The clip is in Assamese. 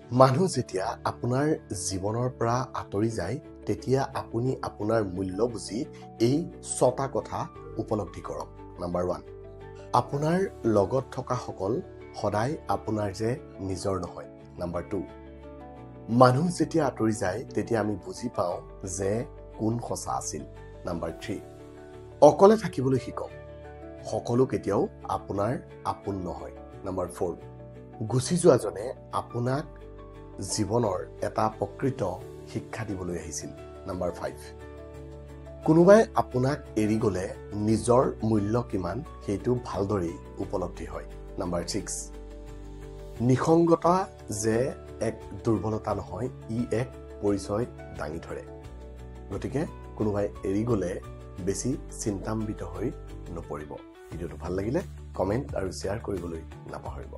মানুহ যেতিয়া আপোনাৰ জীৱনৰ পৰা আঁতৰি যায় তেতিয়া আপুনি আপোনাৰ মূল্য বুজি এই 6টা কথা উপলব্ধি কৰক। নাম্বাৰ 1, আপোনাৰ লগত থকা সকল সদায় আপোনাৰ যে নিজৰ নহয়। নাম্বাৰ 2, মানুহ যেতিয়া আঁতৰি যায় তেতিয়া আমি বুজি পাওঁ যে কোন সঁচা আছিল। নাম্বাৰ 3, অকলে থাকিবলৈ শিকক, সকলো কেতিয়াও আপোনাৰ আপোন নহয়। নাম্বাৰ 4, গুচি যোৱাজনে আপোনাক জীৱনৰ এটা প্ৰকৃত শিক্ষা দিবলৈ আহিছিল। নাম্বাৰ 5, কোনোবাই আপোনাক এৰি গ'লে নিজৰ মূল্য কিমান সেইটো ভালদৰেই উপলব্ধি হয়। নাম্বাৰ 6, নিসংগতা যে এক দুৰ্বলতা নহয়, ই এক পৰিচয় দাঙি ধৰে। গতিকে কোনোবাই এৰি গ'লে বেছি চিন্তাম্বিত হৈ নপৰিব। ভিডিঅ'টো ভাল লাগিলে কমেণ্ট আৰু শ্বেয়াৰ কৰিবলৈ নাপাহৰিব।